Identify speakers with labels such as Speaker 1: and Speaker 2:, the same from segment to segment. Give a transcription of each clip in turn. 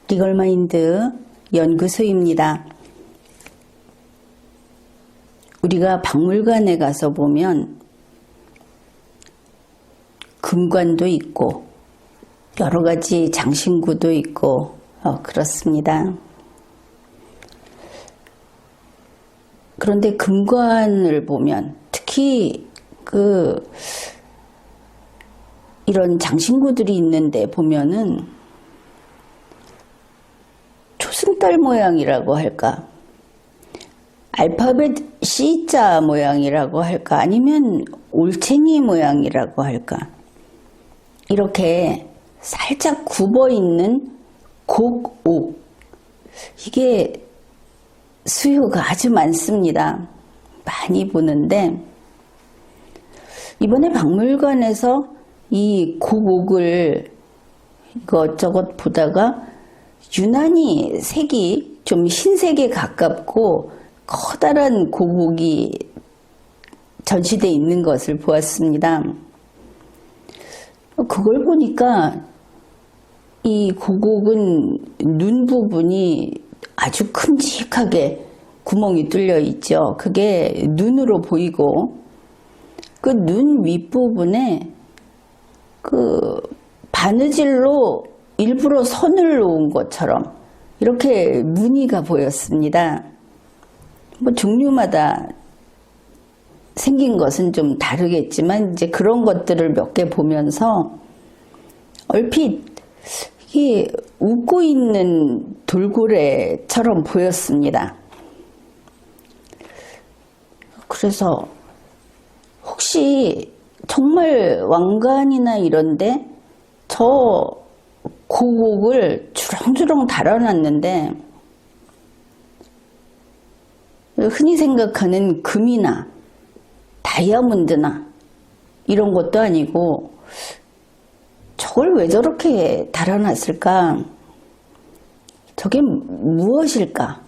Speaker 1: 리걸마인드 연구소입니다. 우리가 박물관에 가서 보면 금관도 있고 여러 가지 장신구도 있고 그렇습니다. 그런데 금관을 보면 특히 이런 장신구들이 있는데 보면은 초승달 모양이라고 할까, 알파벳 C자 모양이라고 할까, 아니면 올챙이 모양이라고 할까, 이렇게 살짝 굽어 있는 곡옥, 이게 수요가 아주 많습니다. 많이 보는데 이번에 박물관에서 이 곡옥을 이것저것 보다가 유난히 색이 좀 흰색에 가깝고 커다란 곡옥이 전시되어 있는 것을 보았습니다. 그걸 보니까 이 곡옥은 눈 부분이 아주 큼직하게 구멍이 뚫려 있죠. 그게 눈으로 보이고 그 눈 윗부분에 바느질로 일부러 선을 놓은 것처럼 이렇게 무늬가 보였습니다. 종류마다 생긴 것은 좀 다르겠지만 이제 그런 것들을 몇 개 보면서 얼핏 이게 웃고 있는 돌고래처럼 보였습니다. 그래서 혹시 정말 왕관이나 이런데 저 곡옥을 주렁주렁 달아놨는데 흔히 생각하는 금이나 다이아몬드나 이런 것도 아니고 저걸 왜 저렇게 달아놨을까? 저게 무엇일까?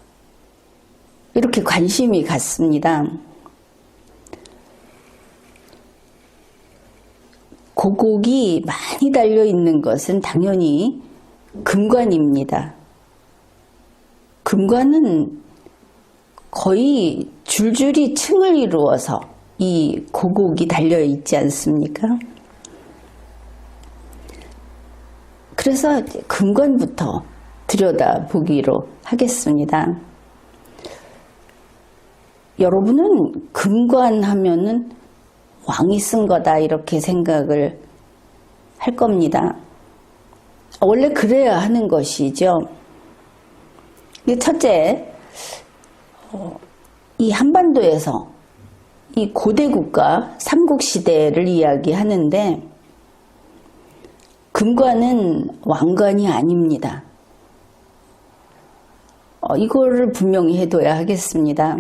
Speaker 1: 이렇게 관심이 갔습니다. 곡옥이 많이 달려있는 것은 당연히 금관입니다. 금관은 거의 줄줄이 층을 이루어서 이 곡옥이 달려있지 않습니까? 그래서 금관부터 들여다보기로 하겠습니다. 여러분은 금관 하면은 왕이 쓴 거다 이렇게 생각을 할 겁니다. 원래 그래야 하는 것이죠. 첫째, 이 한반도에서 이 고대 국가 삼국시대를 이야기하는데 금관은 왕관이 아닙니다. 이거를 분명히 해둬야 하겠습니다.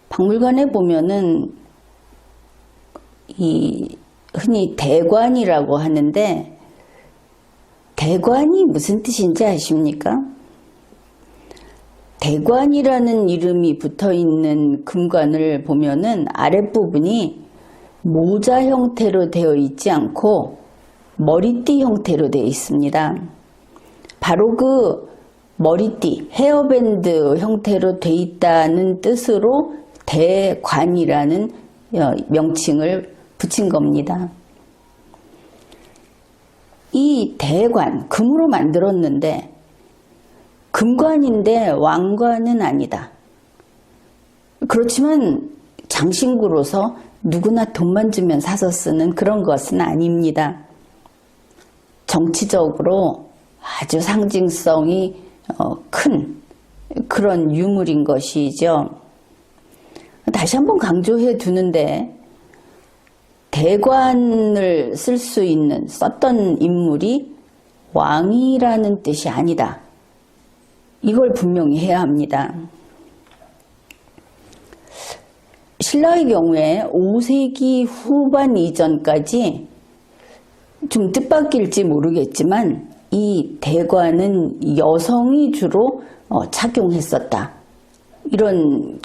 Speaker 1: 박물관에 보면은 흔히 대관이라고 하는데 대관이 무슨 뜻인지 아십니까? 대관이라는 이름이 붙어있는 금관을 보면은 아랫부분이 모자 형태로 되어 있지 않고 머리띠 형태로 되어 있습니다. 바로 그 머리띠, 헤어밴드 형태로 되어 있다는 뜻으로 대관이라는 명칭을 붙인 겁니다. 이 대관, 금으로 만들었는데 금관인데 왕관은 아니다. 그렇지만 장신구로서 누구나 돈만 주면 사서 쓰는 그런 것은 아닙니다. 정치적으로 아주 상징성이 큰 그런 유물인 것이죠. 다시 한번 강조해 두는데 대관을 쓸 수 있는 썼던 인물이 왕이라는 뜻이 아니다. 이걸 분명히 해야 합니다. 신라의 경우에 5세기 후반 이전까지 좀 뜻밖일지 모르겠지만 이 대관은 여성이 주로 착용했었다. 이런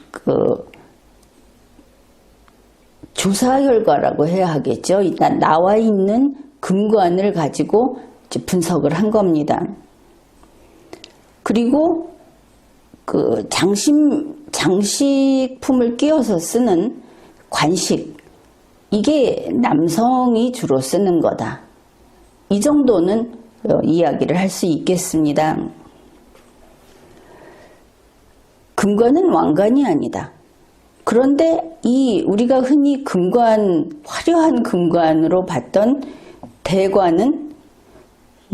Speaker 1: 조사 결과라고 해야 하겠죠. 일단 나와 있는 금관을 가지고 분석을 한 겁니다. 그리고 그 장식품을 끼워서 쓰는 관식, 이게 남성이 주로 쓰는 거다. 이 정도는 이야기를 할 수 있겠습니다. 금관은 왕관이 아니다. 그런데 이 우리가 흔히 금관, 화려한 금관으로 봤던 대관은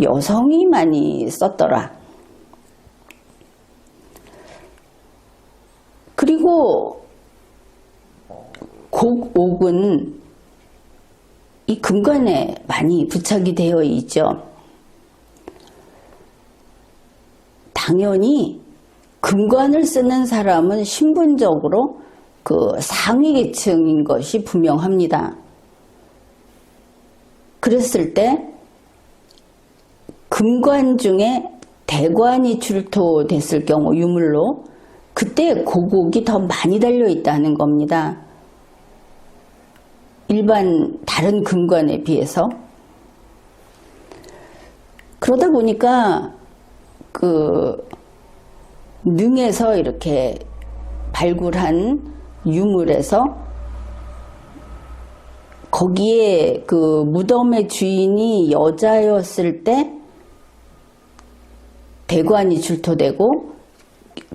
Speaker 1: 여성이 많이 썼더라. 그리고 곡옥은 이 금관에 많이 부착이 되어 있죠. 당연히 금관을 쓰는 사람은 신분적으로 그 상위 계층인 것이 분명합니다. 그랬을 때 금관 중에 대관이 출토됐을 경우 유물로 그때 곡옥이 더 많이 달려 있다는 겁니다. 일반 다른 금관에 비해서. 그러다 보니까 그 능에서 이렇게 발굴한 유물에서 거기에 그 무덤의 주인이 여자였을 때 대관이 출토되고,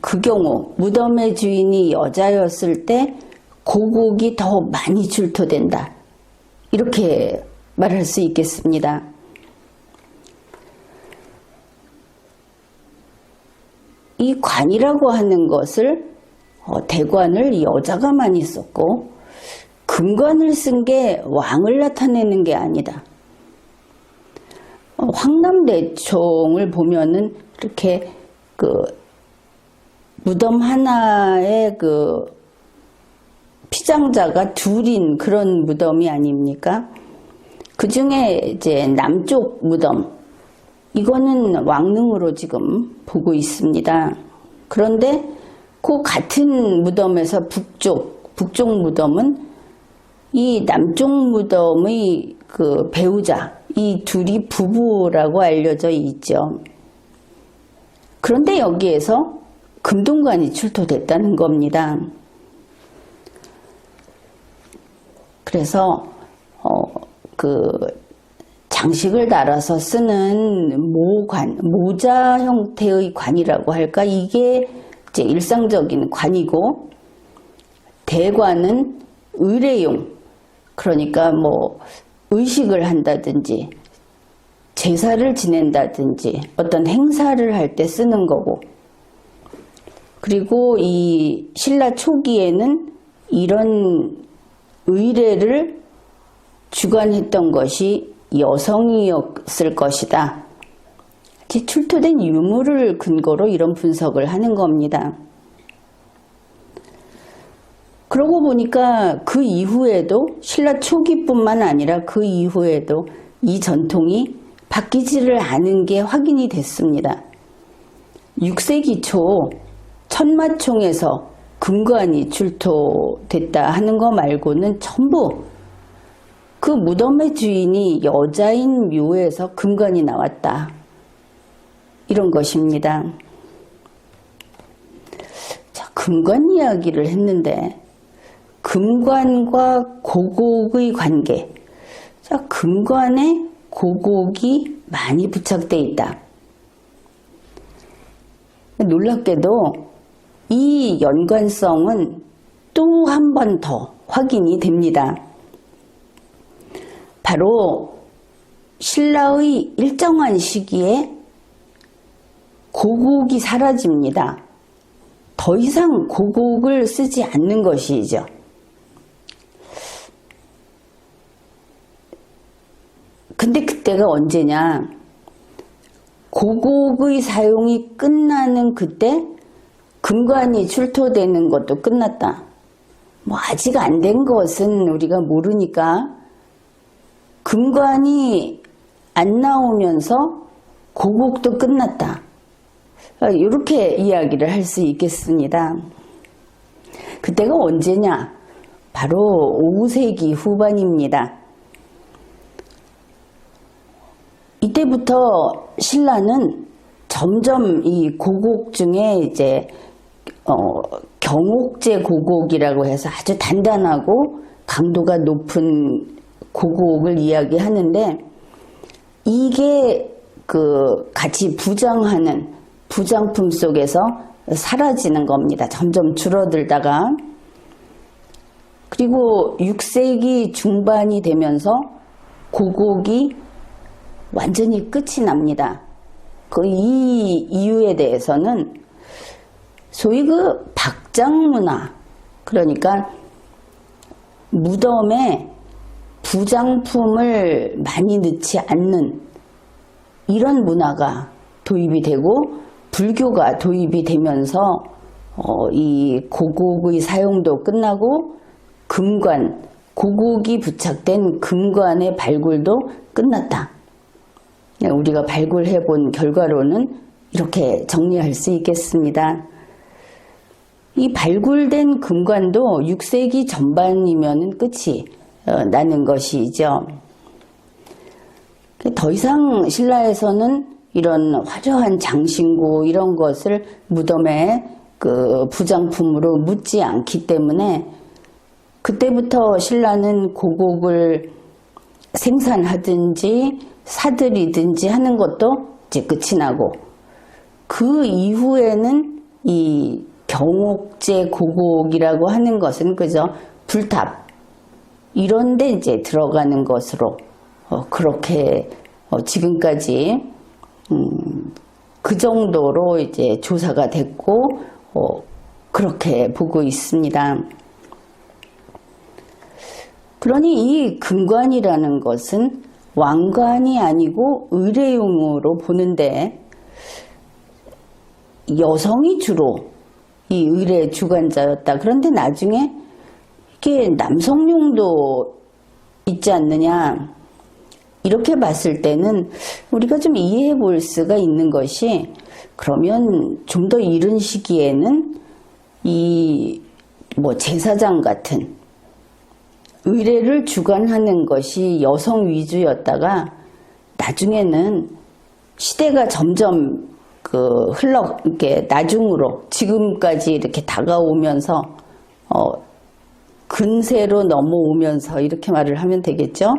Speaker 1: 그 경우 무덤의 주인이 여자였을 때 곡옥이 더 많이 출토된다. 이렇게 말할 수 있겠습니다. 이 관이라고 하는 것을 대관을 여자가 많이 썼고 금관을 쓴 게 왕을 나타내는 게 아니다. 황남대총을 보면은 이렇게 그 무덤 하나에 그 피장자가 둘인 그런 무덤이 아닙니까? 그 중에 이제 남쪽 무덤, 이거는 왕릉으로 지금 보고 있습니다. 그런데 그 같은 무덤에서 북쪽 무덤은 이 남쪽 무덤의 그 배우자, 이 둘이 부부라고 알려져 있죠. 그런데 여기에서 금동관이 출토됐다는 겁니다. 그래서 그 장식을 달아서 쓰는 모자 형태의 관이라고 할까? 이게 이제 일상적인 관이고, 대관은 의례용, 그러니까 뭐 의식을 한다든지 제사를 지낸다든지 어떤 행사를 할 때 쓰는 거고, 그리고 이 신라 초기에는 이런 의례를 주관했던 것이 여성이었을 것이다. 출토된 유물을 근거로 이런 분석을 하는 겁니다. 그러고 보니까 그 이후에도 신라 초기뿐만 아니라 그 이후에도 이 전통이 바뀌지를 않은 게 확인이 됐습니다. 6세기 초 천마총에서 금관이 출토됐다 하는 거 말고는 전부 그 무덤의 주인이 여자인 묘에서 금관이 나왔다. 이런 것입니다. 자, 금관 이야기를 했는데 금관과 고곡의 관계. 자, 금관에 고곡이 많이 부착되어 있다. 놀랍게도 이 연관성은 또 한 번 더 확인이 됩니다. 바로 신라의 일정한 시기에 고곡이 사라집니다. 더 이상 고곡을 쓰지 않는 것이죠. 근데 그때가 언제냐? 고곡의 사용이 끝나는 그때 금관이 출토되는 것도 끝났다. 뭐 아직 안 된 것은 우리가 모르니까 금관이 안 나오면서 고곡도 끝났다. 이렇게 이야기를 할 수 있겠습니다. 그때가 언제냐? 바로 5세기 후반입니다. 이때부터 신라는 점점 이 고곡 중에 이제 경옥제 고곡이라고 해서 아주 단단하고 강도가 높은 고곡을 이야기하는데, 이게 그 같이 부장하는 부장품 속에서 사라지는 겁니다. 점점 줄어들다가. 그리고 6세기 중반이 되면서 고곡이 완전히 끝이 납니다. 이 이유에 대해서는 소위 그 박장문화, 그러니까 무덤에 부장품을 많이 넣지 않는 이런 문화가 도입이 되고 불교가 도입이 되면서 이 고곡의 사용도 끝나고 금관, 고곡이 부착된 금관의 발굴도 끝났다. 우리가 발굴해 본 결과로는 이렇게 정리할 수 있겠습니다. 이 발굴된 금관도 6세기 전반이면 끝이 나는 것이죠. 더 이상 신라에서는 이런 화려한 장신구 이런 것을 무덤에 그 부장품으로 묻지 않기 때문에 그때부터 신라는 고곡을 생산하든지 사들이든지 하는 것도 이제 끝이 나고, 그 이후에는 이 경옥제 고곡이라고 하는 것은 그저 불탑 이런데 이제 들어가는 것으로 그렇게 지금까지 그 정도로 이제 조사가 됐고 그렇게 보고 있습니다. 그러니 이 금관이라는 것은 왕관이 아니고 의례용으로 보는데, 여성이 주로 이 의례 주관자였다. 그런데 나중에 이게 남성용도 있지 않느냐, 이렇게 봤을 때는 우리가 좀 이해해 볼 수가 있는 것이, 그러면 좀 더 이른 시기에는 이 제사장 같은 의례를 주관하는 것이 여성 위주였다가 나중에는 시대가 점점 이렇게 나중으로 지금까지 이렇게 다가오면서 근세로 넘어오면서 이렇게 말을 하면 되겠죠.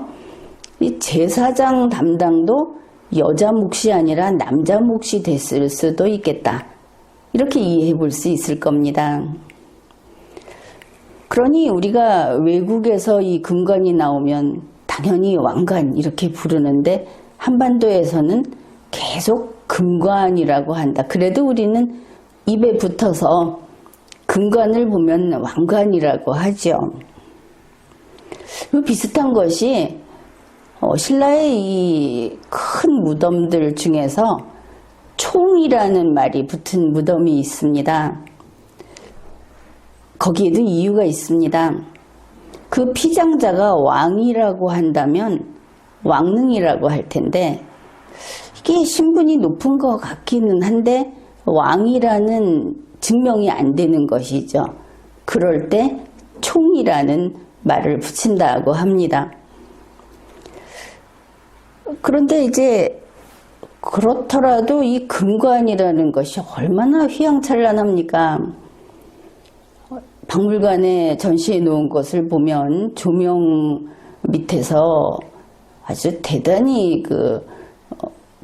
Speaker 1: 이 제사장 담당도 여자 몫이 아니라 남자 몫이 됐을 수도 있겠다. 이렇게 이해해 볼 수 있을 겁니다. 그러니 우리가 외국에서 이 금관이 나오면 당연히 왕관 이렇게 부르는데, 한반도에서는 계속 금관이라고 한다. 그래도 우리는 입에 붙어서 금관을 보면 왕관이라고 하죠. 비슷한 것이 신라의 이 큰 무덤들 중에서 총이라는 말이 붙은 무덤이 있습니다. 거기에도 이유가 있습니다. 그 피장자가 왕이라고 한다면 왕릉이라고 할 텐데, 이게 신분이 높은 것 같기는 한데 왕이라는 증명이 안 되는 것이죠. 그럴 때 총이라는 말을 붙인다고 합니다. 그런데 이제 그렇더라도 이 금관이라는 것이 얼마나 휘황찬란합니까? 박물관에 전시해 놓은 것을 보면 조명 밑에서 아주 대단히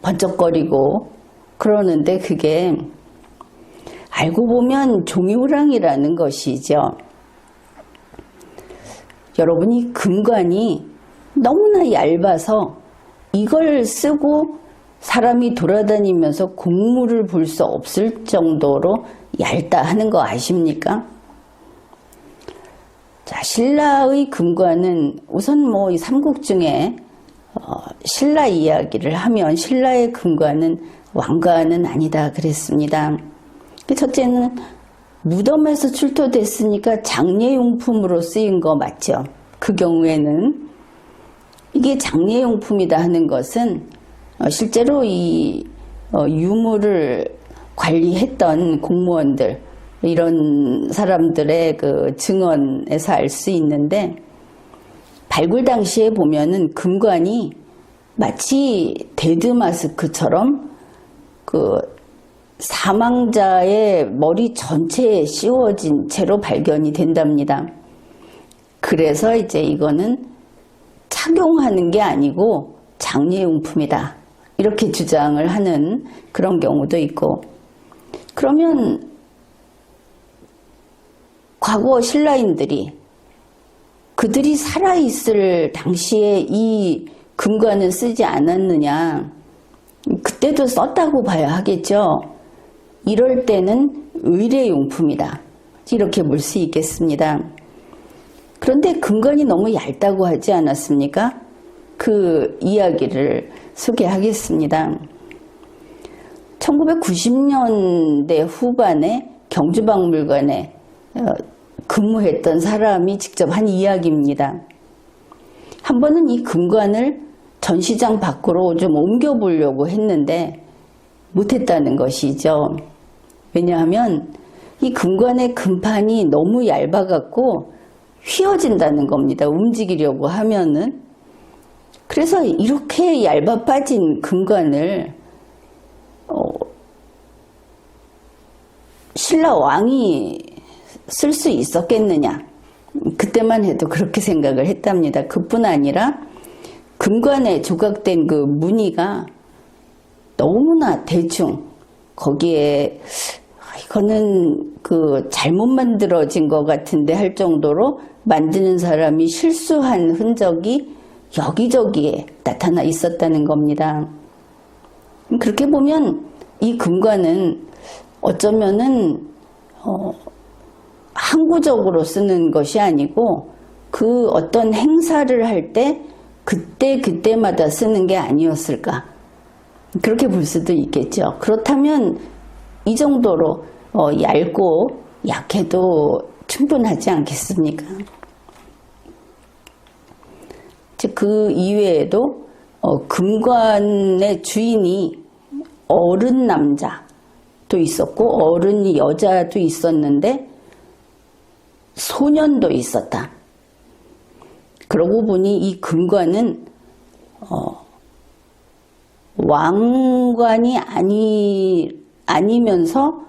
Speaker 1: 번쩍거리고 그러는데, 그게 알고 보면 종이호랑이라는 것이죠. 여러분이 금관이 너무나 얇아서 이걸 쓰고 사람이 돌아다니면서 공물을 볼 수 없을 정도로 얇다 하는 거 아십니까? 자, 신라의 금관은 우선 이 삼국 중에 신라 이야기를 하면 신라의 금관은 왕관은 아니다 그랬습니다. 첫째는 무덤에서 출토됐으니까 장례용품으로 쓰인 거 맞죠? 그 경우에는 이게 장례용품이다 하는 것은 실제로 이 유물을 관리했던 공무원들, 이런 사람들의 그 증언에서 알 수 있는데, 발굴 당시에 보면은 금관이 마치 데드마스크처럼 그 사망자의 머리 전체에 씌워진 채로 발견이 된답니다. 그래서 이제 이거는 착용하는 게 아니고 장례용품이다, 이렇게 주장을 하는 그런 경우도 있고. 그러면 과거 신라인들이 그들이 살아있을 당시에 이 금관을 쓰지 않았느냐, 그때도 썼다고 봐야 하겠죠. 이럴 때는 의례용품이다, 이렇게 볼 수 있겠습니다. 그런데 금관이 너무 얇다고 하지 않았습니까? 그 이야기를 소개하겠습니다. 1990년대 후반에 경주박물관에 근무했던 사람이 직접 한 이야기입니다. 한 번은 이 금관을 전시장 밖으로 좀 옮겨보려고 했는데 못했다는 것이죠. 왜냐하면 이 금관의 금판이 너무 얇아갖고 휘어진다는 겁니다. 움직이려고 하면은. 그래서 이렇게 얇아 빠진 금관을 신라 왕이 쓸 수 있었겠느냐, 그때만 해도 그렇게 생각을 했답니다. 그뿐 아니라 금관에 조각된 그 무늬가 너무나 대충, 거기에 이거는 그 잘못 만들어진 것 같은데 할 정도로 만드는 사람이 실수한 흔적이 여기저기에 나타나 있었다는 겁니다. 그렇게 보면 이 금관은 어쩌면은 항구적으로 쓰는 것이 아니고 그 어떤 행사를 할 때 그때마다 쓰는 게 아니었을까, 그렇게 볼 수도 있겠죠. 그렇다면 이 정도로 얇고 약해도 충분하지 않겠습니까? 즉 그 이외에도 금관의 주인이 어른 남자도 있었고 어른 여자도 있었는데 소년도 있었다. 그러고 보니 이 금관은 왕관이 아니면서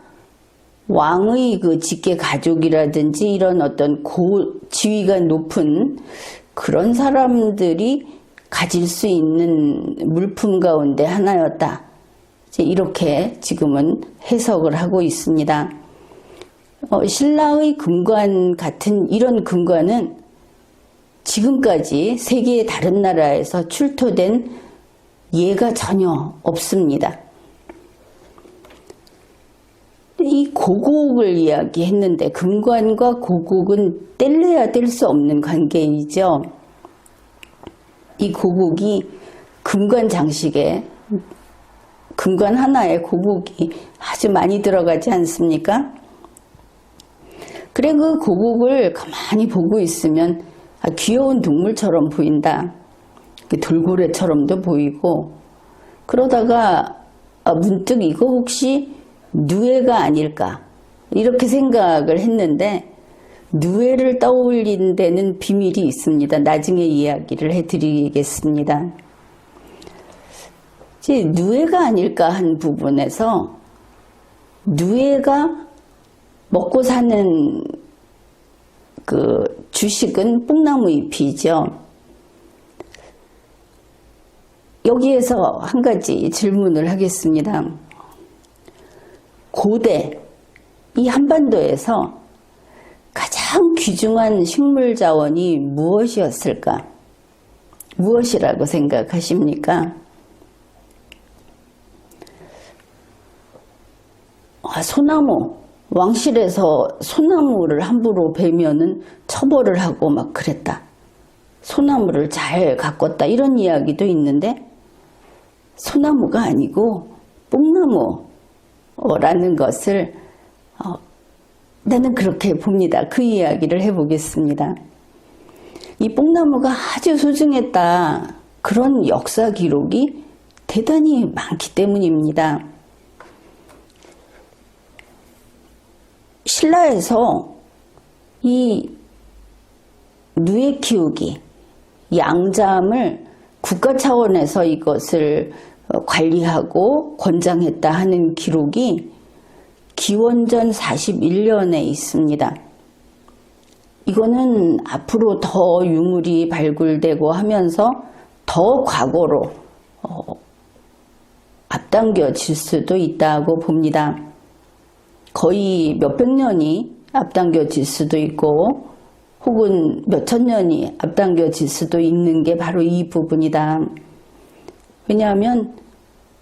Speaker 1: 왕의 그 직계 가족이라든지 이런 어떤 지위가 높은 그런 사람들이 가질 수 있는 물품 가운데 하나였다, 이렇게 지금은 해석을 하고 있습니다. 신라의 금관 같은 이런 금관은 지금까지 세계의 다른 나라에서 출토된 예가 전혀 없습니다. 이 고국을 이야기했는데 금관과 고국은 뗄래야 뗄 수 없는 관계이죠. 이 고국이 금관 장식에 금관 하나에 고국이 아주 많이 들어가지 않습니까? 그래, 그 고국을 가만히 보고 있으면 귀여운 동물처럼 보인다, 돌고래처럼도 보이고, 그러다가 문득 이거 혹시 누에가 아닐까, 이렇게 생각을 했는데 누에를 떠올린 데는 비밀이 있습니다. 나중에 이야기를 해드리겠습니다. 누에가 아닐까 한 부분에서 누에가 먹고 사는 그 주식은 뽕나무 잎이죠. 여기에서 한 가지 질문을 하겠습니다. 고대 이 한반도에서 가장 귀중한 식물 자원이 무엇이었을까? 무엇이라고 생각하십니까? 소나무. 왕실에서 소나무를 함부로 베면은 처벌을 하고 막 그랬다. 소나무를 잘 가꿨다, 이런 이야기도 있는데 소나무가 아니고 뽕나무라는 것을 나는 그렇게 봅니다. 그 이야기를 해보겠습니다. 이 뽕나무가 아주 소중했다, 그런 역사 기록이 대단히 많기 때문입니다. 신라에서 이 누에 키우기, 양잠을 국가 차원에서 이것을 관리하고 권장했다 하는 기록이 기원전 41년에 있습니다. 이거는 앞으로 더 유물이 발굴되고 하면서 더 과거로 앞당겨질 수도 있다고 봅니다. 거의 몇백 년이 앞당겨질 수도 있고 혹은 몇천 년이 앞당겨질 수도 있는 게 바로 이 부분이다. 왜냐하면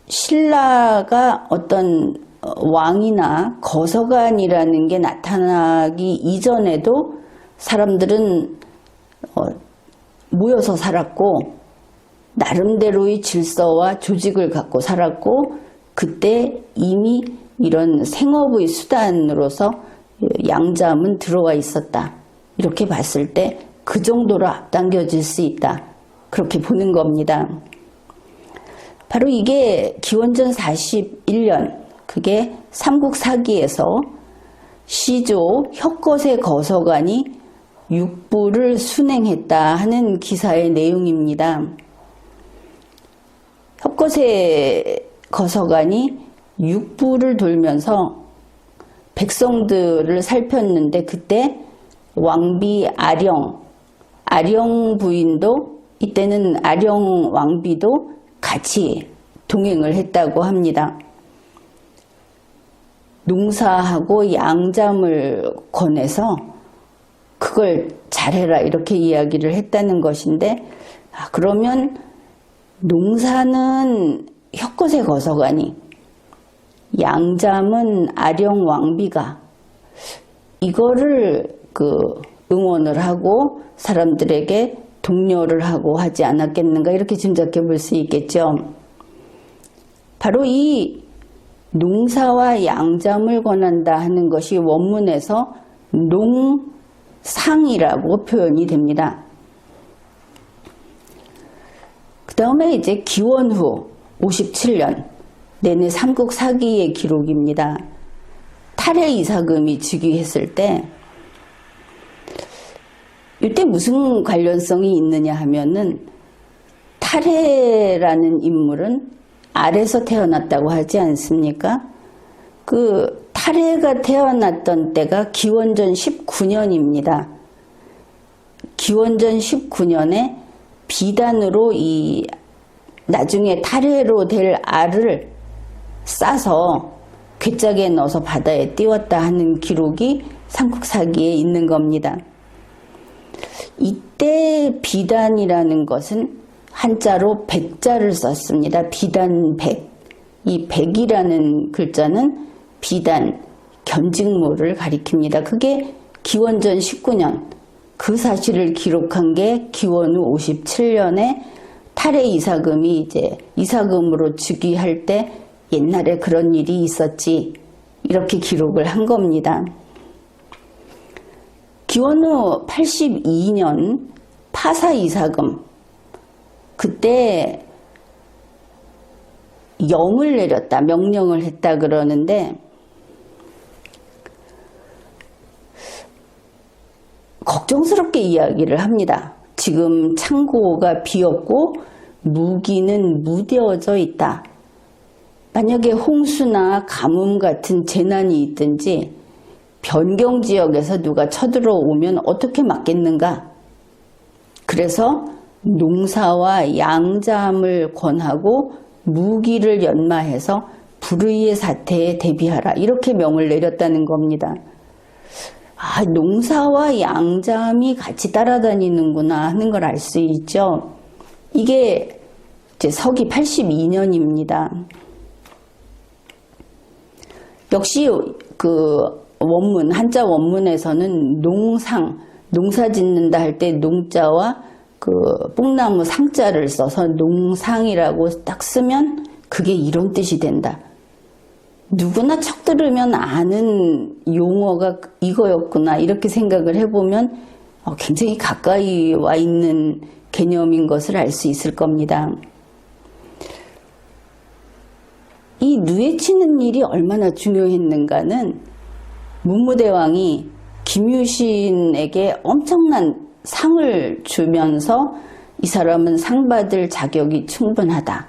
Speaker 1: 신라가 어떤 왕이나 거서관이라는 게 나타나기 이전에도 사람들은 모여서 살았고 나름대로의 질서와 조직을 갖고 살았고 그때 이미 이런 생업의 수단으로서 양잠은 들어와 있었다. 이렇게 봤을 때 그 정도로 앞당겨질 수 있다. 그렇게 보는 겁니다. 바로 이게 기원전 41년 그게 삼국사기에서 시조 혁거세 거서관이 육부를 순행했다 하는 기사의 내용입니다. 혁거세 거서관이 육부를 돌면서 백성들을 살폈는데 그때 왕비 아령 부인도 이때는 아령 왕비도 같이 동행을 했다고 합니다. 농사하고 양잠을 권해서 그걸 잘해라 이렇게 이야기를 했다는 것인데 그러면 농사는 혁거세 거서관이 양잠은 아령 왕비가 이거를 응원을 하고 사람들에게 독려를 하고 하지 않았겠는가 이렇게 짐작해 볼 수 있겠죠. 바로 이 농사와 양잠을 권한다 하는 것이 원문에서 농상이라고 표현이 됩니다. 그 다음에 이제 기원후 57년 내내 삼국사기의 기록입니다. 탈해 이사금이 즉위했을 때 이때 무슨 관련성이 있느냐 하면은 탈해라는 인물은 알에서 태어났다고 하지 않습니까? 그 탈해가 태어났던 때가 기원전 19년입니다. 기원전 19년에 비단으로 이 나중에 탈해로 될 알을 싸서 괴짝에 넣어서 바다에 띄웠다 하는 기록이 삼국사기에 있는 겁니다. 이때 비단이라는 것은 한자로 백자를 썼습니다. 비단백. 이 백이라는 글자는 비단, 견직물을 가리킵니다. 그게 기원전 19년 그 사실을 기록한 게 기원후 57년에 탈해 이사금이 이제 이사금으로 즉위할 때 옛날에 그런 일이 있었지 이렇게 기록을 한 겁니다. 기원후 82년 파사 이사금 그때 영을 내렸다 명령을 했다 그러는데 걱정스럽게 이야기를 합니다. 지금 창고가 비었고 무기는 무뎌져 있다. 만약에 홍수나 가뭄 같은 재난이 있든지 변경 지역에서 누가 쳐들어오면 어떻게 막겠는가? 그래서 농사와 양잠을 권하고 무기를 연마해서 불의의 사태에 대비하라. 이렇게 명을 내렸다는 겁니다. 농사와 양잠이 같이 따라다니는구나 하는 걸 알 수 있죠. 이게 이제 서기 82년입니다. 역시 그 원문, 한자 원문에서는 농상, 농사 짓는다 할 때 농자와 그 뽕나무 상자를 써서 농상이라고 딱 쓰면 그게 이런 뜻이 된다. 누구나 척 들으면 아는 용어가 이거였구나 이렇게 생각을 해보면 굉장히 가까이 와 있는 개념인 것을 알 수 있을 겁니다. 이 누에치는 일이 얼마나 중요했는가는 문무대왕이 김유신에게 엄청난 상을 주면서 이 사람은 상 받을 자격이 충분하다.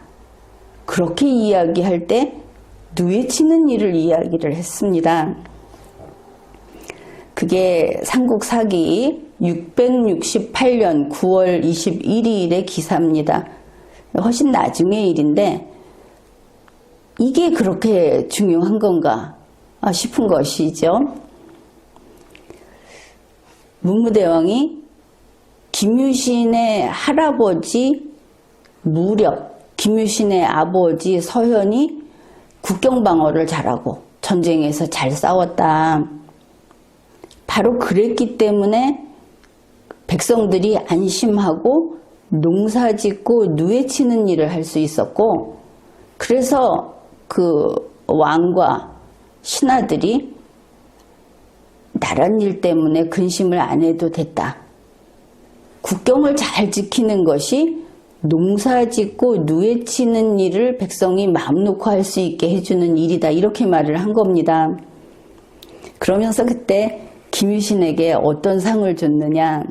Speaker 1: 그렇게 이야기할 때 누에치는 일을 이야기를 했습니다. 그게 삼국사기 668년 9월 21일의 기사입니다. 훨씬 나중의 일인데 이게 그렇게 중요한 건가 싶은 것이죠. 문무대왕이 김유신의 할아버지 무력, 김유신의 아버지 서현이 국경방어를 잘하고 전쟁에서 잘 싸웠다. 바로 그랬기 때문에 백성들이 안심하고 농사짓고 누에치는 일을 할 수 있었고, 그래서 그 왕과 신하들이 나란 일 때문에 근심을 안 해도 됐다. 국경을 잘 지키는 것이 농사짓고 누에치는 일을 백성이 마음 놓고 할 수 있게 해주는 일이다. 이렇게 말을 한 겁니다. 그러면서 그때 김유신에게 어떤 상을 줬느냐.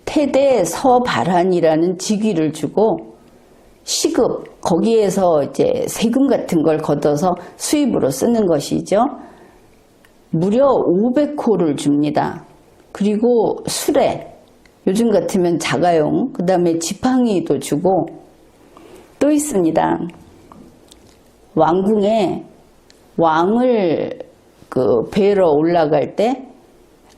Speaker 1: 태대 서발한이라는 직위를 주고 시급, 거기에서 이제 세금 같은 걸 걷어서 수입으로 쓰는 것이죠. 무려 500호를 줍니다. 그리고 수레, 요즘 같으면 자가용, 그 다음에 지팡이도 주고 또 있습니다. 왕궁에 왕을 뵈러 올라갈 때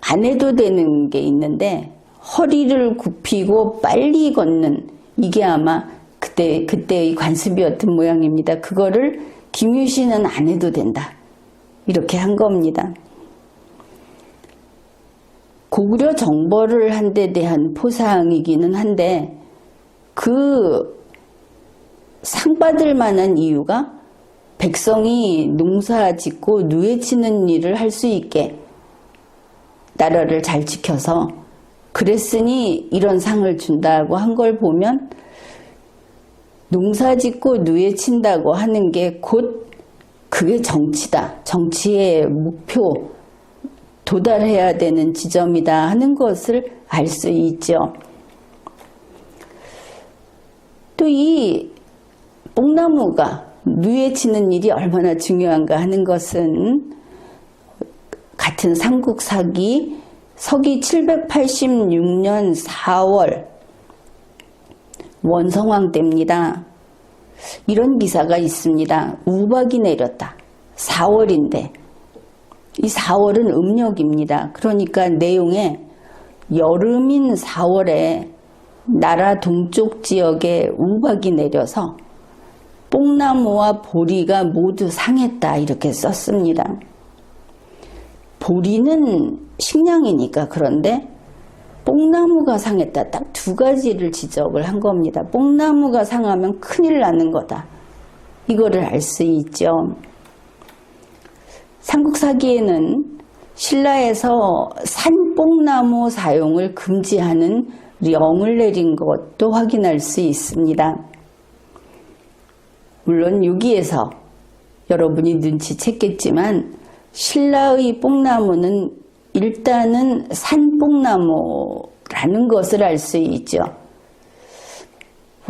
Speaker 1: 안 해도 되는 게 있는데 허리를 굽히고 빨리 걷는, 이게 아마 그때의 관습이었던 모양입니다. 그거를 김유신은 안 해도 된다. 이렇게 한 겁니다. 고구려 정벌을 한 데 대한 포상이기는 한데 그 상 받을 만한 이유가 백성이 농사 짓고 누에치는 일을 할 수 있게 나라를 잘 지켜서 그랬으니 이런 상을 준다고 한 걸 보면 농사 짓고 누에친다고 하는 게 곧 그게 정치다. 정치의 목표, 도달해야 되는 지점이다 하는 것을 알 수 있죠. 또 이 뽕나무가 누에치는 일이 얼마나 중요한가 하는 것은 같은 삼국사기 서기 786년 4월 원성왕 때입니다. 이런 기사가 있습니다. 우박이 내렸다. 4월인데 이 4월은 음력입니다. 그러니까 내용에 여름인 4월에 나라 동쪽 지역에 우박이 내려서 뽕나무와 보리가 모두 상했다. 이렇게 썼습니다. 보리는 식량이니까 그런데 뽕나무가 상했다. 딱 두 가지를 지적을 한 겁니다. 뽕나무가 상하면 큰일 나는 거다. 이거를 알 수 있죠. 삼국사기에는 신라에서 산뽕나무 사용을 금지하는 령을 내린 것도 확인할 수 있습니다. 물론 여기에서 여러분이 눈치챘겠지만 신라의 뽕나무는 일단은 산뽕나무라는 것을 알 수 있죠.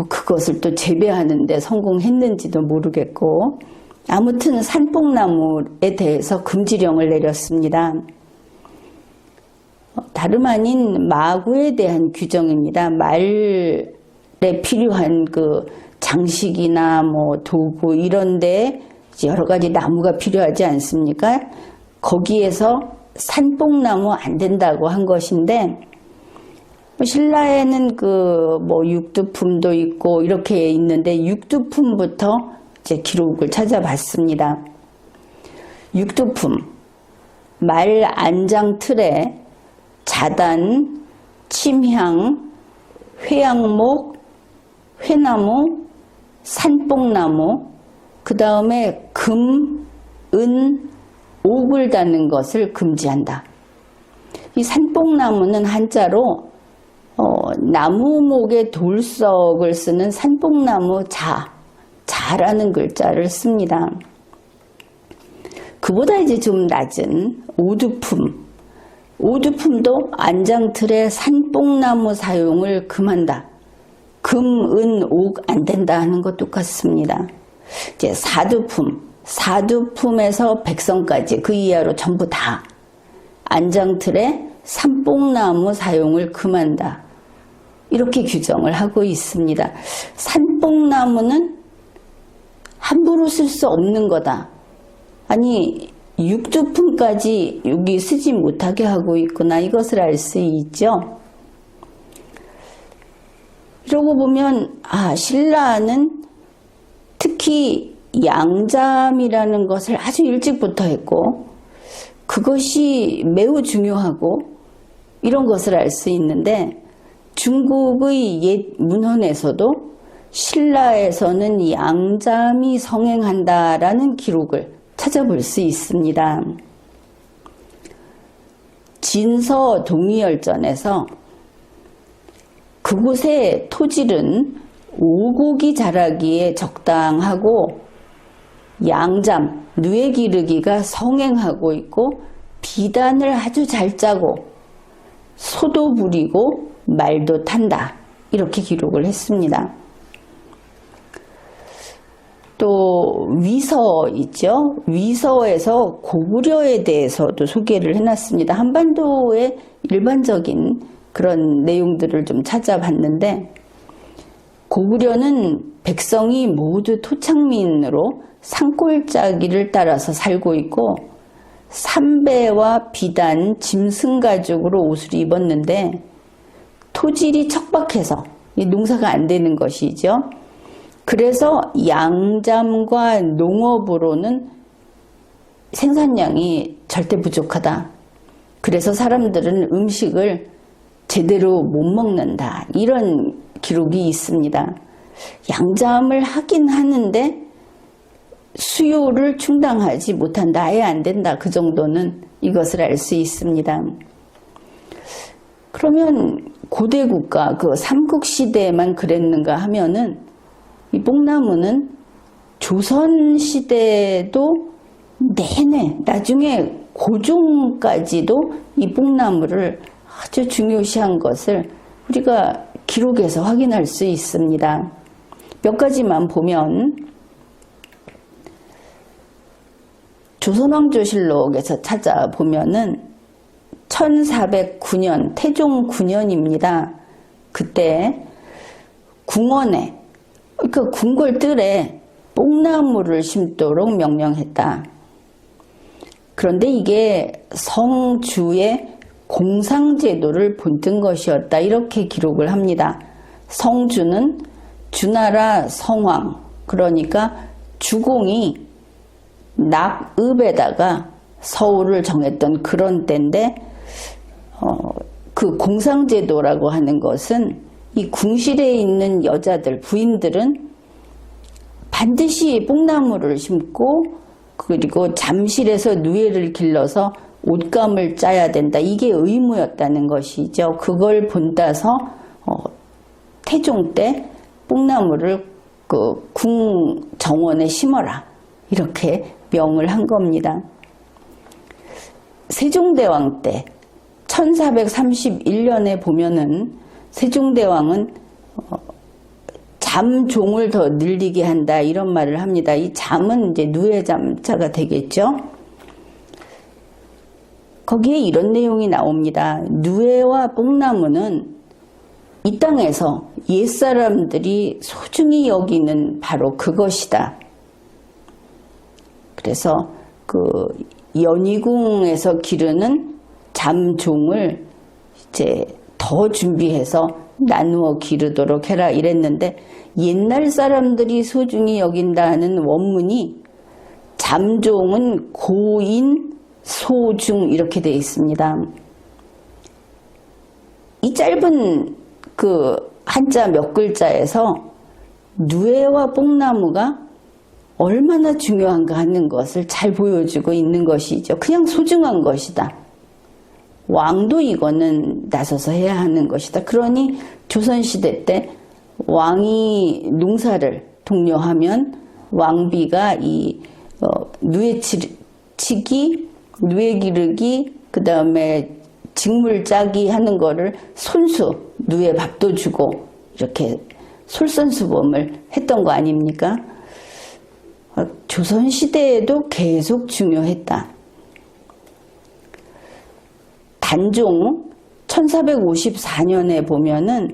Speaker 1: 그것을 또 재배하는데 성공했는지도 모르겠고, 아무튼 산뽕나무에 대해서 금지령을 내렸습니다. 다름 아닌 마구에 대한 규정입니다. 말에 필요한 그 장식이나 뭐 도구 이런데 여러 가지 나무가 필요하지 않습니까? 거기에서 산뽕나무 안 된다고 한 것인데, 신라에는 뭐 육두품도 있고 이렇게 있는데 육두품부터 이제 기록을 찾아봤습니다. 육두품, 말 안장 틀에 자단, 침향, 회양목, 회나무, 산뽕나무, 그 다음에 금, 은, 옥을 다는 것을 금지한다. 이 산뽕나무는 한자로 나무목의 돌석을 쓰는 산뽕나무 자라는 글자를 씁니다. 그보다 이제 좀 낮은 오두품, 오두품도 안장틀에 산뽕나무 사용을 금한다. 금, 은, 옥 안 된다 하는 것 똑같습니다. 이제 사두품에서 백성까지 그 이하로 전부 다 안장틀에 산뽕나무 사용을 금한다. 이렇게 규정을 하고 있습니다. 산뽕나무는 함부로 쓸 수 없는 거다. 아니 육두품까지 여기 쓰지 못하게 하고 있구나. 이것을 알 수 있죠. 이러고 보면 신라는 특히 양잠이라는 것을 아주 일찍부터 했고 그것이 매우 중요하고 이런 것을 알 수 있는데 중국의 옛 문헌에서도 신라에서는 양잠이 성행한다라는 기록을 찾아볼 수 있습니다. 진서 동의열전에서 그곳의 토질은 오곡이 자라기에 적당하고 양잠, 누에 기르기가 성행하고 있고 비단을 아주 잘 짜고 소도 부리고 말도 탄다. 이렇게 기록을 했습니다. 또 위서 있죠. 위서에서 고구려에 대해서도 소개를 해놨습니다. 한반도의 일반적인 그런 내용들을 좀 찾아봤는데 고구려는 백성이 모두 토착민으로 산골짜기를 따라서 살고 있고 삼배와 비단, 짐승 가죽으로 옷을 입었는데 토질이 척박해서 농사가 안 되는 것이죠. 그래서 양잠과 농업으로는 생산량이 절대 부족하다. 그래서 사람들은 음식을 제대로 못 먹는다. 이런 기록이 있습니다. 양잠을 하긴 하는데 수요를 충당하지 못한다. 아예 안 된다. 그 정도는 이것을 알 수 있습니다. 그러면 고대 국가 그 삼국시대에만 그랬는가 하면은 이 뽕나무는 조선시대도 내내 나중에 고종까지도 이 뽕나무를 아주 중요시한 것을 우리가 기록에서 확인할 수 있습니다. 몇 가지만 보면 조선왕조실록에서 찾아보면은 1409년 태종 9년입니다. 그때 궁원에 그 궁궐뜰에 뽕나무를 심도록 명령했다. 그런데 이게 성주의 공상제도를 본뜬 것이었다. 이렇게 기록을 합니다. 성주는 주나라 성왕, 그러니까 주공이 낙읍에다가 서울을 정했던 그런 때인데 그 공상제도라고 하는 것은 이 궁실에 있는 여자들, 부인들은 반드시 뽕나무를 심고 그리고 잠실에서 누에를 길러서 옷감을 짜야 된다. 이게 의무였다는 것이죠. 그걸 본따서 태종 때 뽕나무를 그 궁 정원에 심어라. 이렇게 명을 한 겁니다. 세종대왕 때 1431년에 보면은 세종대왕은 잠종을 더 늘리게 한다. 이런 말을 합니다. 이 잠은 이제 누에잠자가 되겠죠. 거기에 이런 내용이 나옵니다. 누에와 뽕나무는 이 땅에서 옛사람들이 소중히 여기는 바로 그것이다. 그래서 그 연희궁에서 기르는 잠종을 이제 더 준비해서 나누어 기르도록 해라 이랬는데 옛날 사람들이 소중히 여긴다는 원문이 잠종은 고인 소중 이렇게 되어 있습니다. 이 짧은 그 한자 몇 글자에서 누에와 뽕나무가 얼마나 중요한가 하는 것을 잘 보여주고 있는 것이죠. 그냥 소중한 것이다. 왕도 이거는 나서서 해야 하는 것이다. 그러니 조선시대 때 왕이 농사를 독려하면 왕비가 이 누에 치기, 누에 기르기, 그 다음에 직물 짜기 하는 거를 손수, 누에 밥도 주고 이렇게 솔선수범을 했던 거 아닙니까? 조선시대에도 계속 중요했다. 단종 1454년에 보면은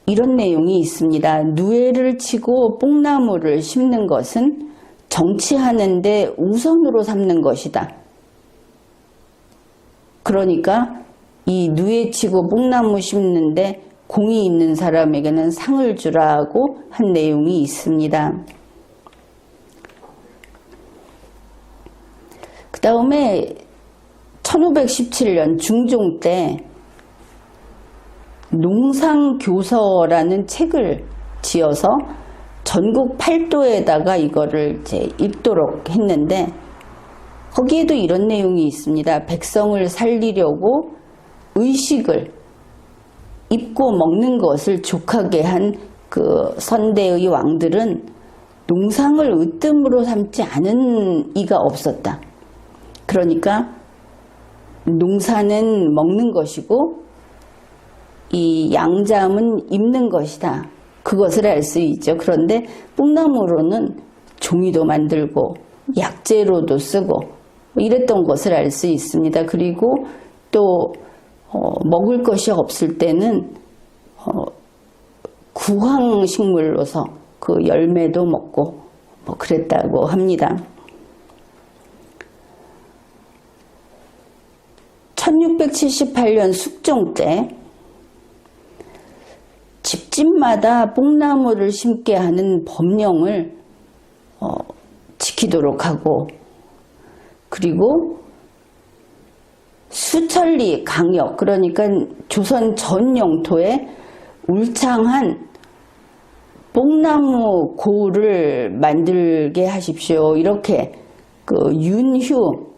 Speaker 1: 이런 내용이 있습니다. 누에를 치고 뽕나무를 심는 것은 정치하는데 우선으로 삼는 것이다. 그러니까 이 누에 치고 뽕나무 심는데 공이 있는 사람에게는 상을 주라고 한 내용이 있습니다. 그 다음에 1517년 중종 때 농상교서라는 책을 지어서 전국 8도에다가 이거를 이제 읽도록 했는데 거기에도 이런 내용이 있습니다. 백성을 살리려고 의식을 입고 먹는 것을 족하게 한 그 선대의 왕들은 농상을 으뜸으로 삼지 않은 이가 없었다. 그러니까 농사는 먹는 것이고 이 양잠은 입는 것이다. 그것을 알 수 있죠. 그런데 뽕나무로는 종이도 만들고 약재로도 쓰고 이랬던 것을 알 수 있습니다. 그리고 또 먹을 것이 없을 때는 구황식물로서 그 열매도 먹고 뭐 그랬다고 합니다. 1678년 숙종 때 집집마다 뽕나무를 심게 하는 법령을 지키도록 하고, 그리고 수천리 강역, 그러니까 조선 전 영토에 울창한 뽕나무 고을을 만들게 하십시오. 이렇게 그 윤휴,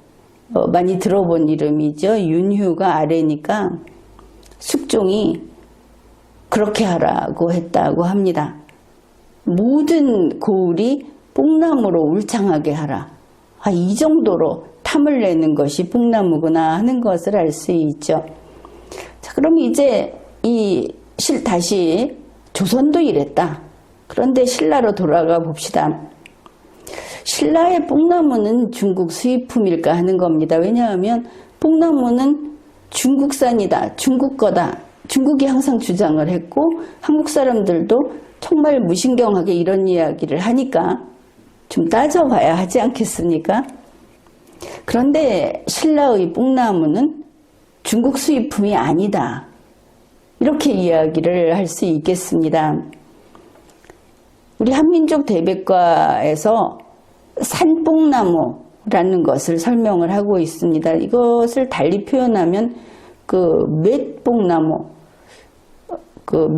Speaker 1: 많이 들어본 이름이죠. 윤휴가 아래니까 숙종이 그렇게 하라고 했다고 합니다. 모든 고을이 뽕나무로 울창하게 하라. 이 정도로 탐을 내는 것이 뽕나무구나 하는 것을 알 수 있죠. 자, 그럼 이제 다시 조선도 이랬다. 그런데 신라로 돌아가 봅시다. 신라의 뽕나무는 중국 수입품일까 하는 겁니다. 왜냐하면 뽕나무는 중국산이다, 중국 거다. 중국이 항상 주장을 했고 한국 사람들도 정말 무신경하게 이런 이야기를 하니까 좀 따져봐야 하지 않겠습니까? 그런데 신라의 뽕나무는 중국 수입품이 아니다. 이렇게 이야기를 할 수 있겠습니다. 우리 한민족 대백과에서 산뽕나무라는 것을 설명을 하고 있습니다. 이것을 달리 표현하면 맷뽕나무,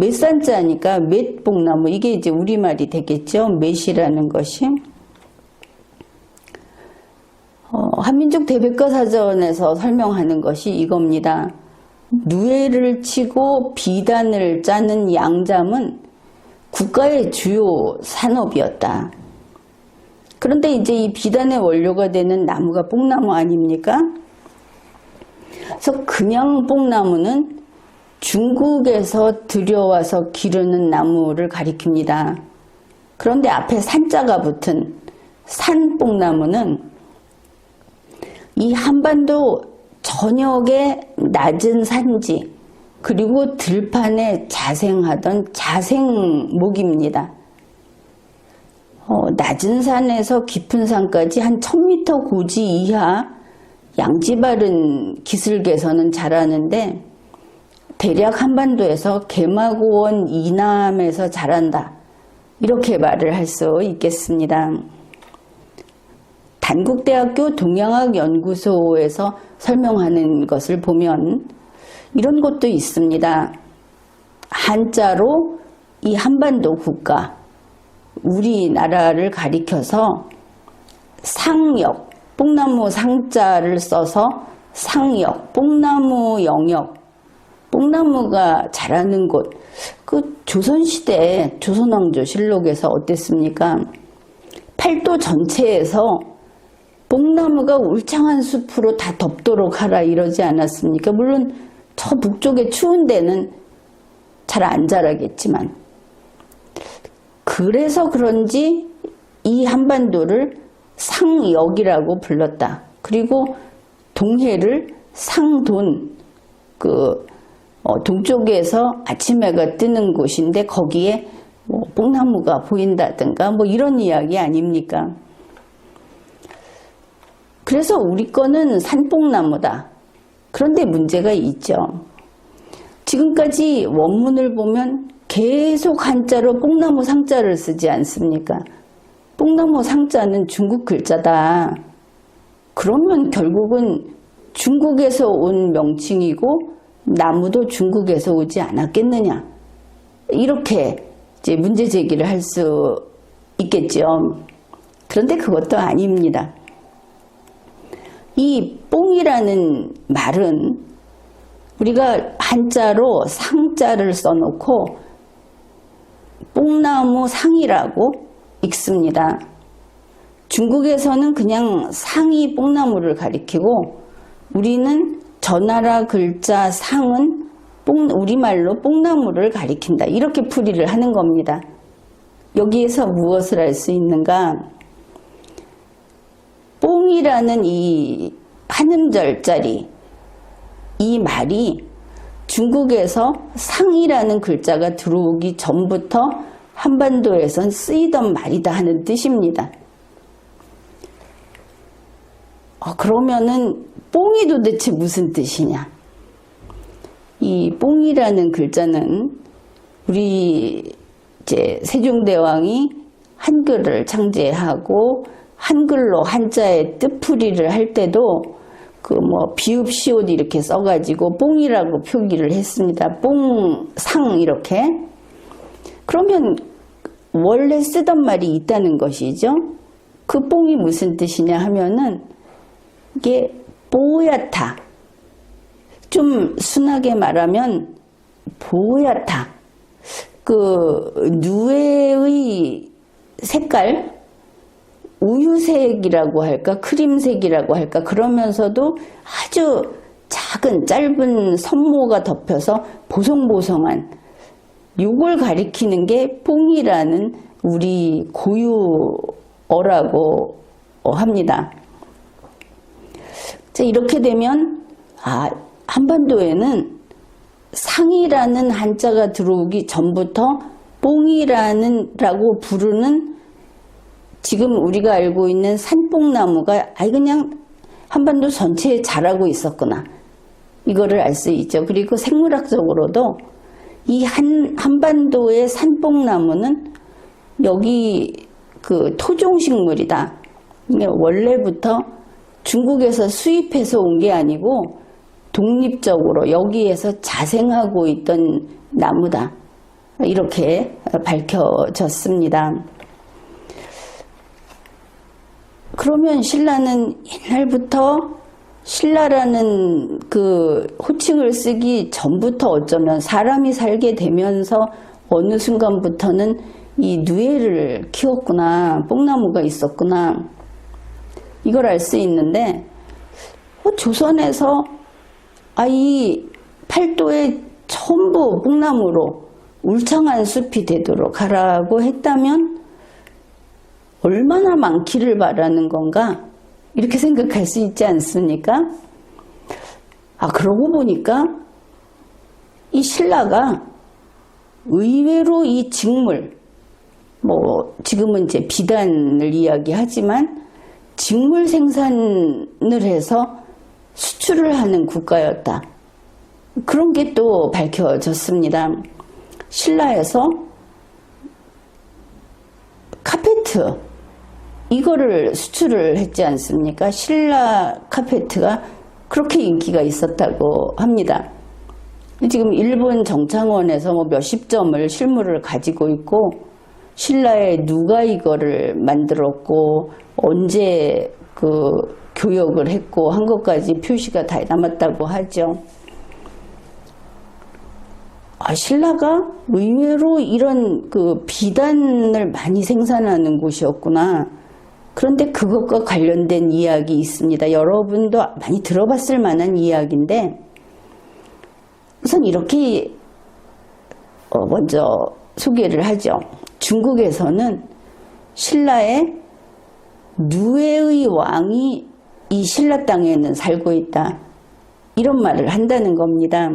Speaker 1: 맷산자니까 맷뽕나무, 이게 이제 우리말이 되겠죠. 맷이라는 것이. 한민족 대백과 사전에서 설명하는 것이 이겁니다. 누에를 치고 비단을 짜는 양잠은 국가의 주요 산업이었다. 그런데 이제 이 비단의 원료가 되는 나무가 뽕나무 아닙니까? 그래서 그냥 뽕나무는 중국에서 들여와서 기르는 나무를 가리킵니다. 그런데 앞에 산자가 붙은 산뽕나무는 이 한반도 전역의 낮은 산지 그리고 들판에 자생하던 자생목입니다. 낮은 산에서 깊은 산까지 한 1000m 고지 이하 양지바른 기슭에서는 자라는데 대략 한반도에서 개마고원 이남에서 자란다. 이렇게 말을 할 수 있겠습니다. 단국대학교 동양학연구소에서 설명하는 것을 보면 이런 것도 있습니다. 한자로 이 한반도 국가, 우리나라를 가리켜서 상역, 뽕나무 상자를 써서 상역, 뽕나무 영역, 뽕나무가 자라는 곳. 조선시대 조선왕조 실록에서 어땠습니까? 팔도 전체에서 뽕나무가 울창한 숲으로 다 덮도록 하라 이러지 않았습니까? 물론 저 북쪽의 추운 데는 잘 안 자라겠지만, 그래서 그런지 이 한반도를 상역이라고 불렀다. 그리고 동해를 상돈, 동쪽에서 아침 해가 뜨는 곳인데 거기에 뭐 뽕나무가 보인다든가 뭐 이런 이야기 아닙니까? 그래서 우리 거는 산뽕나무다. 그런데 문제가 있죠. 지금까지 원문을 보면 계속 한자로 뽕나무 상자를 쓰지 않습니까? 뽕나무 상자는 중국 글자다. 그러면 결국은 중국에서 온 명칭이고 나무도 중국에서 오지 않았겠느냐. 이렇게 이제 문제 제기를 할 수 있겠죠. 그런데 그것도 아닙니다. 이 뽕이라는 말은 우리가 한자로 상자를 써놓고 뽕나무 상이라고 읽습니다. 중국에서는 그냥 상이 뽕나무를 가리키고 우리는 저 나라 글자 상은 우리말로 뽕나무를 가리킨다. 이렇게 풀이를 하는 겁니다. 여기에서 무엇을 알 수 있는가? 뽕이라는 이 한음절자리, 이 말이 중국에서 상이라는 글자가 들어오기 전부터 한반도에선 쓰이던 말이다 하는 뜻입니다. 그러면은 뽕이 도대체 무슨 뜻이냐? 이 뽕이라는 글자는 우리 이제 세종대왕이 한글을 창제하고 한글로 한자의 뜻풀이를 할 때도 비읍 시옷 이렇게 써가지고 뽕이라고 표기를 했습니다. 뽕상 이렇게. 그러면 원래 쓰던 말이 있다는 것이죠. 그 뽕이 무슨 뜻이냐 하면은 이게 뽀얗다. 좀 순하게 말하면 보얗다. 누에의 색깔, 우유색이라고 할까, 크림색이라고 할까, 그러면서도 아주 작은 짧은 선모가 덮여서 보송보송한, 요걸 가리키는 게 뽕이라는 우리 고유어라고 합니다. 자, 이렇게 되면 한반도에는 상이라는 한자가 들어오기 전부터 뽕이라고 부르는 지금 우리가 알고 있는 산뽕나무가 그냥 한반도 전체에 자라고 있었구나. 이거를 알 수 있죠. 그리고 생물학적으로도 이 한반도의 산뽕나무는 여기 토종식물이다. 원래부터 중국에서 수입해서 온 게 아니고 독립적으로 여기에서 자생하고 있던 나무다. 이렇게 밝혀졌습니다. 그러면 신라는 옛날부터 신라라는 호칭을 쓰기 전부터 어쩌면 사람이 살게 되면서 어느 순간부터는 이 누에를 키웠구나, 뽕나무가 있었구나, 이걸 알 수 있는데, 조선에서 이 팔도에 전부 뽕나무로 울창한 숲이 되도록 하라고 했다면 얼마나 많기를 바라는 건가? 이렇게 생각할 수 있지 않습니까? 그러고 보니까 이 신라가 의외로 이 직물, 지금은 이제 비단을 이야기하지만 직물 생산을 해서 수출을 하는 국가였다. 그런 게 또 밝혀졌습니다. 신라에서 카페트, 이거를 수출을 했지 않습니까? 신라 카페트가 그렇게 인기가 있었다고 합니다. 지금 일본 정창원에서 몇십 점을 실물을 가지고 있고, 신라에 누가 이거를 만들었고 언제 교역을 했고 한 것까지 표시가 다 남았다고 하죠. 신라가 의외로 이런 비단을 많이 생산하는 곳이었구나. 그런데 그것과 관련된 이야기 있습니다. 여러분도 많이 들어봤을 만한 이야기인데, 우선 이렇게 먼저 소개를 하죠. 중국에서는 신라의 누에의 왕이 이 신라 땅에는 살고 있다, 이런 말을 한다는 겁니다.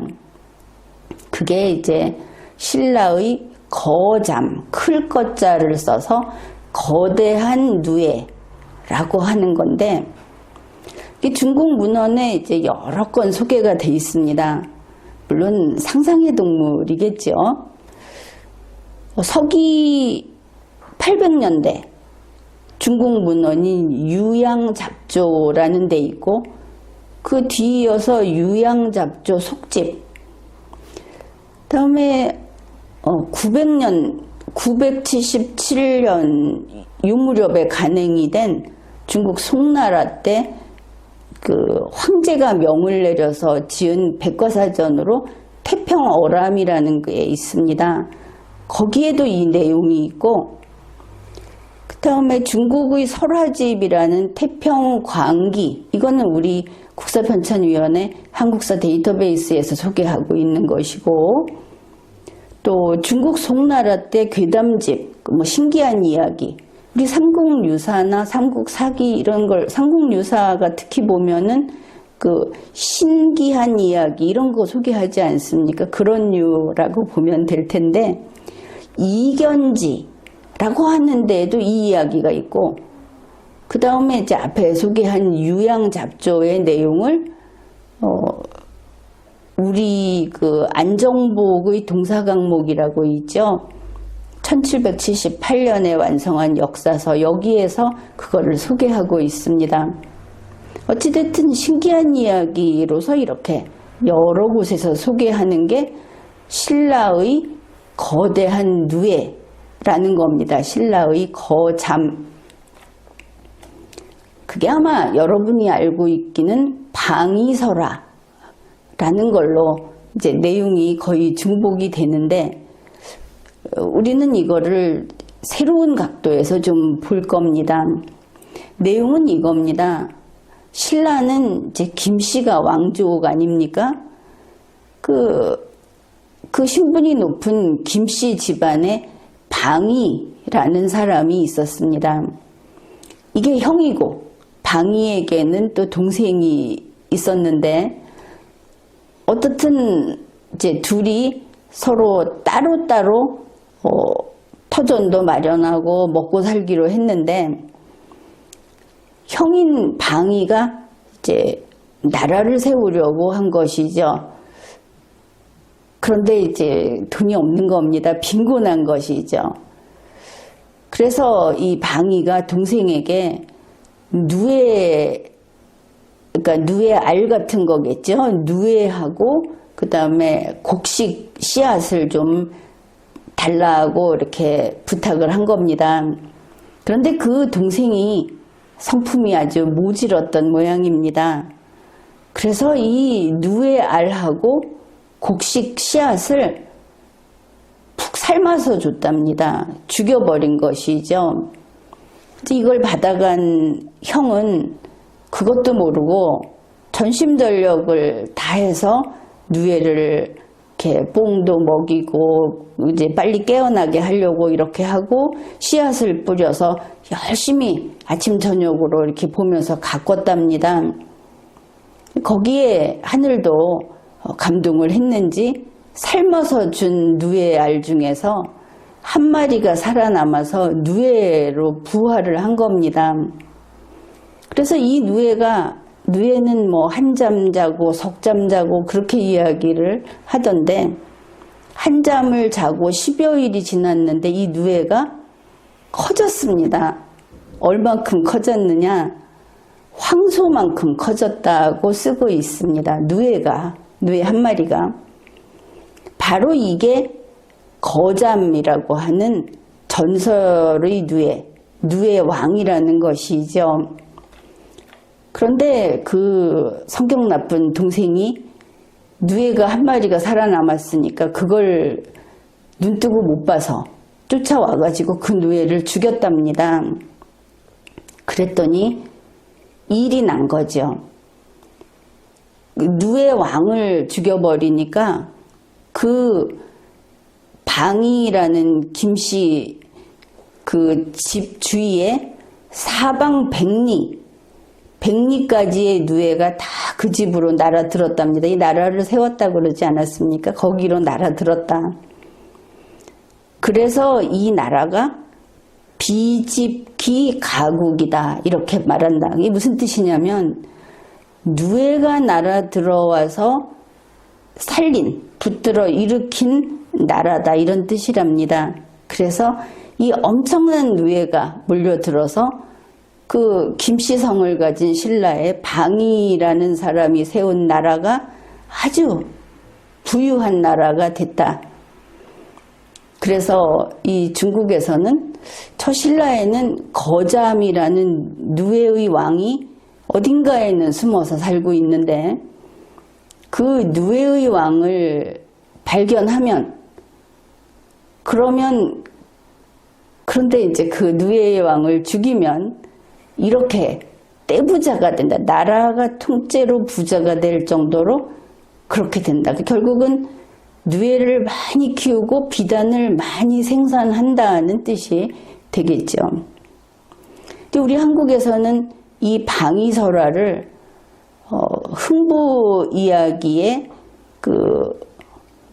Speaker 1: 그게 이제 신라의 거잠, 클 거자를 써서 거대한 누에라고 하는 건데, 중국 문헌에 이제 여러 건 소개가 돼 있습니다. 물론 상상의 동물이겠죠. 서기 800년대 중국 문헌인 유양잡조라는 데 있고, 그 뒤이어서 유양잡조 속집, 다음에 977년 요 무렵에 간행이 된 중국 송나라 때 그 황제가 명을 내려서 지은 백과사전으로 태평어람이라는 게 있습니다. 거기에도 이 내용이 있고, 그 다음에 중국의 설화집이라는 태평광기, 이거는 우리 국사편찬위원회 한국사 데이터베이스에서 소개하고 있는 것이고, 또 중국 송나라 때 괴담집, 뭐 신기한 이야기, 우리 삼국유사나 삼국사기 이런 걸, 삼국유사가 특히 보면은 그 신기한 이야기 이런 거 소개하지 않습니까? 그런 류라고 보면 될 텐데, 이견지라고 하는 데에도 이 이야기가 있고, 그 다음에 이제 앞에 소개한 유양잡조의 내용을 우리 그 안정복의 동사강목이라고 있죠. 1778년에 완성한 역사서, 여기에서 그거를 소개하고 있습니다. 어찌됐든 신기한 이야기로서 이렇게 여러 곳에서 소개하는 게 신라의 거대한 누에라는 겁니다. 신라의 거잠. 그게 아마 여러분이 알고 있기는 방이설화라는 걸로 이제 내용이 거의 중복이 되는데, 우리는 이거를 새로운 각도에서 좀 볼 겁니다. 내용은 이겁니다. 신라는 이제 김씨가 왕족 아닙니까? 그 신분이 높은 김씨 집안에 방이라는 사람이 있었습니다. 이게 형이고, 방이에게는 또 동생이 있었는데, 어떻든 이제 둘이 서로 따로따로 터전도 마련하고 먹고 살기로 했는데, 형인 방이가 이제 나라를 세우려고 한 것이죠. 그런데 이제 돈이 없는 겁니다. 빈곤한 것이죠. 그래서 이 방이가 동생에게 그러니까 누에 알 같은 거겠죠. 누에하고 그 다음에 곡식 씨앗을 좀 달라고 이렇게 부탁을 한 겁니다. 그런데 그 동생이 성품이 아주 모질었던 모양입니다. 그래서 이 누에 알하고 곡식 씨앗을 푹 삶아서 줬답니다. 죽여버린 것이죠. 이걸 받아간 형은 그것도 모르고 전심전력을 다해서 누에를 이렇게 뽕도 먹이고 이제 빨리 깨어나게 하려고 이렇게 하고 씨앗을 뿌려서 열심히 아침 저녁으로 이렇게 보면서 가꿨답니다. 거기에 하늘도 감동을 했는지 삶아서 준 누에 알 중에서 한 마리가 살아남아서 누에로 부활을 한 겁니다. 그래서 이 누에는 뭐 한잠 자고 석잠 자고 그렇게 이야기를 하던데, 한잠을 자고 10여일이 지났는데 이 누에가 커졌습니다. 얼만큼 커졌느냐? 황소만큼 커졌다고 쓰고 있습니다. 누에 한 마리가. 바로 이게 거잠이라고 하는 전설의 누에 왕이라는 것이죠. 그런데 그 성격 나쁜 동생이 누에가 한 마리가 살아남았으니까 그걸 눈뜨고 못 봐서 쫓아와가지고 그 누에를 죽였답니다. 그랬더니 일이 난 거죠. 누의 왕을 죽여버리니까 그 방이라는 김씨 그 집 주위에 사방 백리까지의 누에가 다 그 집으로 날아들었답니다. 이 나라를 세웠다 그러지 않았습니까? 거기로 날아들었다. 그래서 이 나라가 비집기 가국이다 이렇게 말한다. 이게 무슨 뜻이냐면 누에가 날아들어와서 붙들어 일으킨 나라다 이런 뜻이랍니다. 그래서 이 엄청난 누에가 몰려들어서 그 김씨성을 가진 신라의 방이라는 사람이 세운 나라가 아주 부유한 나라가 됐다. 그래서 이 중국에서는 저 신라에는 거잠이라는 누에의 왕이 어딘가에는 숨어서 살고 있는데 그 누에의 왕을 발견하면 그런데 이제 그 누에의 왕을 죽이면 이렇게 떼부자가 된다. 나라가 통째로 부자가 될 정도로 그렇게 된다. 결국은 누에를 많이 키우고 비단을 많이 생산한다는 뜻이 되겠죠. 근데 우리 한국에서는 이 방위설화를 흥부 이야기의 그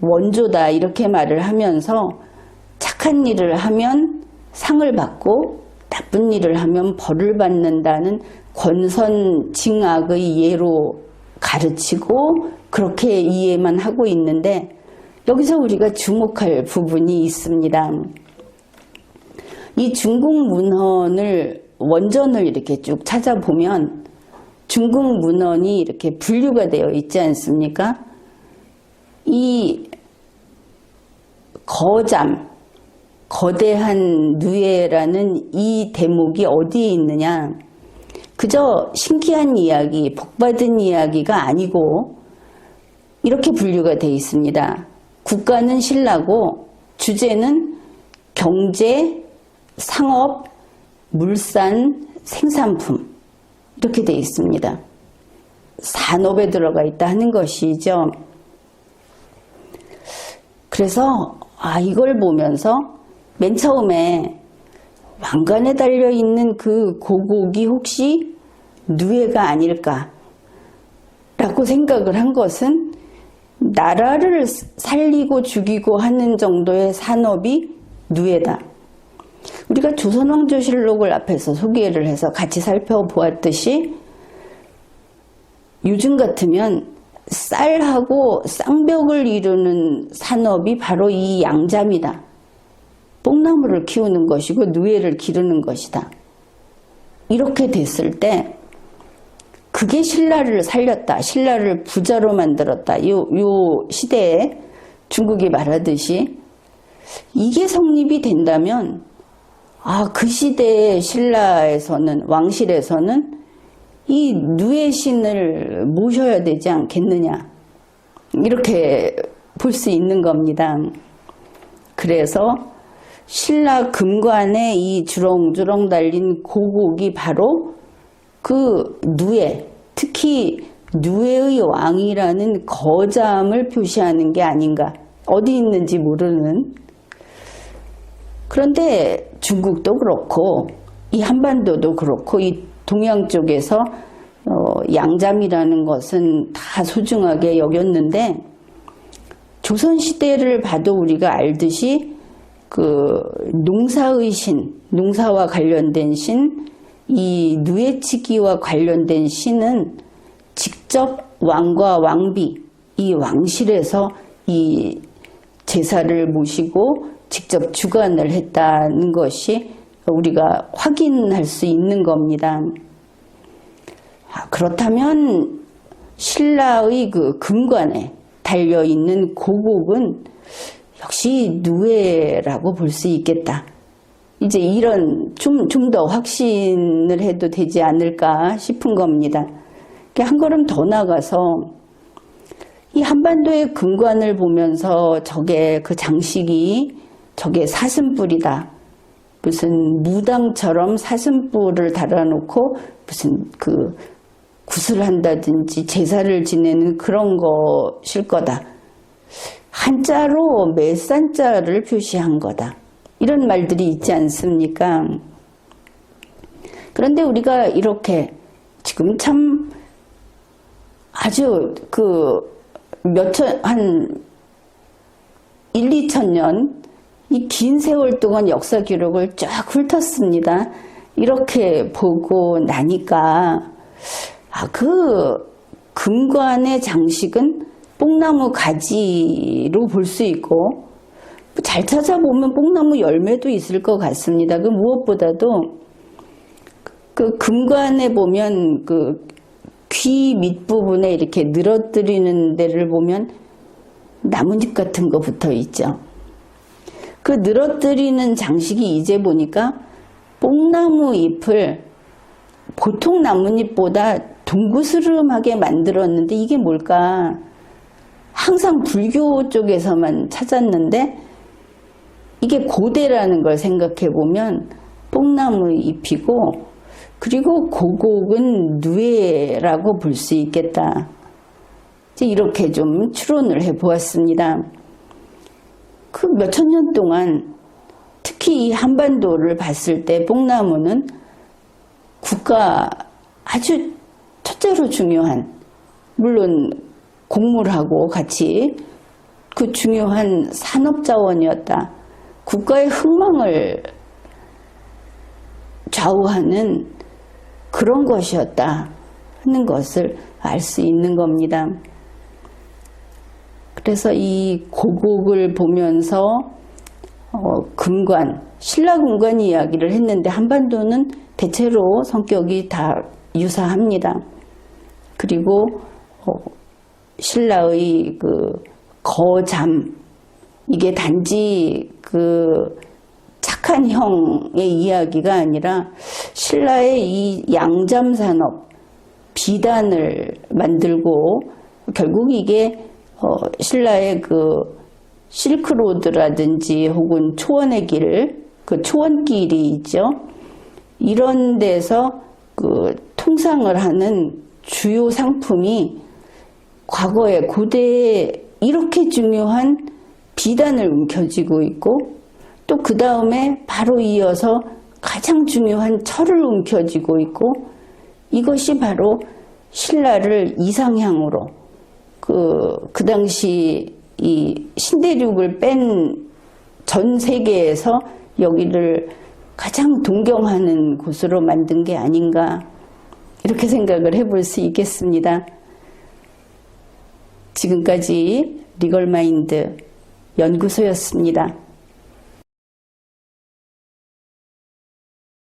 Speaker 1: 원조다 이렇게 말을 하면서 착한 일을 하면 상을 받고 나쁜 일을 하면 벌을 받는다는 권선징악의 예로 가르치고 그렇게 이해만 하고 있는데 여기서 우리가 주목할 부분이 있습니다. 이 중국 문헌을 원전을 이렇게 쭉 찾아보면 중국 문헌이 이렇게 분류가 되어 있지 않습니까? 이 거잠, 거대한 누에라는 이 대목이 어디에 있느냐? 그저 신기한 이야기, 복받은 이야기가 아니고 이렇게 분류가 되어 있습니다. 국가는 신라고 주제는 경제, 상업, 물산, 생산품 이렇게 되어 있습니다. 산업에 들어가 있다 하는 것이죠. 그래서 이걸 보면서 맨 처음에 왕관에 달려있는 그 고국이 혹시 누에가 아닐까 라고 생각을 한 것은 나라를 살리고 죽이고 하는 정도의 산업이 누에다. 우리가 조선왕조실록을 앞에서 소개를 해서 같이 살펴보았듯이 요즘 같으면 쌀하고 쌍벽을 이루는 산업이 바로 이 양잠이다. 뽕나무를 키우는 것이고 누에를 기르는 것이다. 이렇게 됐을 때 그게 신라를 살렸다. 신라를 부자로 만들었다. 요 시대에 중국이 말하듯이 이게 성립이 된다면 그 시대의 신라에서는 왕실에서는 이 누에 신을 모셔야 되지 않겠느냐 이렇게 볼 수 있는 겁니다. 그래서 신라 금관에 이 주렁주렁 달린 고국이 바로 그 누에, 특히 누에의 왕이라는 거잠을 표시하는 게 아닌가. 어디 있는지 모르는. 그런데 중국도 그렇고 이 한반도도 그렇고 이 동양 쪽에서 양잠이라는 것은 다 소중하게 여겼는데 조선시대를 봐도 우리가 알듯이 그 농사의 신, 농사와 관련된 신, 이 누에치기와 관련된 신은 직접 왕과 왕비, 이 왕실에서 이 제사를 모시고 직접 주관을 했다는 것이 우리가 확인할 수 있는 겁니다. 그렇다면 신라의 그 금관에 달려있는 고국은 역시 누에라고 볼 수 있겠다. 이제 이런 좀 더 확신을 해도 되지 않을까 싶은 겁니다. 한 걸음 더 나가서 이 한반도의 금관을 보면서 저게 그 장식이 저게 사슴뿔이다. 무슨 무당처럼 사슴뿔을 달아놓고 무슨 그 굿을 한다든지 제사를 지내는 그런 것일 거다. 한자로 매산자를 표시한 거다. 이런 말들이 있지 않습니까? 그런데 우리가 이렇게 지금 참 아주 한 1, 2천 년 이 긴 세월 동안 역사 기록을 쫙 훑었습니다. 이렇게 보고 나니까 금관의 장식은 뽕나무 가지로 볼 수 있고 잘 찾아보면 뽕나무 열매도 있을 것 같습니다. 무엇보다도 금관에 보면 귀 밑부분에 이렇게 늘어뜨리는 데를 보면 나뭇잎 같은 거 붙어 있죠. 그 늘어뜨리는 장식이 이제 보니까 뽕나무 잎을 보통 나뭇잎보다 둥그스름하게 만들었는데 이게 뭘까? 항상 불교 쪽에서만 찾았는데 이게 고대라는 걸 생각해 보면 뽕나무 잎이고 그리고 고곡은 누에라고 볼 수 있겠다. 이렇게 좀 추론을 해 보았습니다. 몇천 년 동안 특히 이 한반도를 봤을 때 뽕나무는 국가 아주 첫째로 중요한, 물론 곡물하고 같이 그 중요한 산업자원이었다. 국가의 흥망을 좌우하는 그런 것이었다 하는 것을 알 수 있는 겁니다. 그래서 이 고곡을 보면서 금관, 신라금관 이야기를 했는데 한반도는 대체로 성격이 다 유사합니다. 그리고 신라의 거잠, 이게 단지 착한 형의 이야기가 아니라 신라의 이 양잠산업, 비단을 만들고 결국 이게 신라의 실크로드라든지 혹은 초원의 길, 초원길이 있죠. 이런 데서 통상을 하는 주요 상품이 과거에 고대에 이렇게 중요한 비단을 움켜쥐고 있고 또 그 다음에 바로 이어서 가장 중요한 철을 움켜쥐고 있고 이것이 바로 신라를 이상향으로 그 당시 이 신대륙을 뺀 전 세계에서 여기를 가장 동경하는 곳으로 만든 게 아닌가 이렇게 생각을 해볼 수 있겠습니다. 지금까지 리걸마인드 연구소였습니다.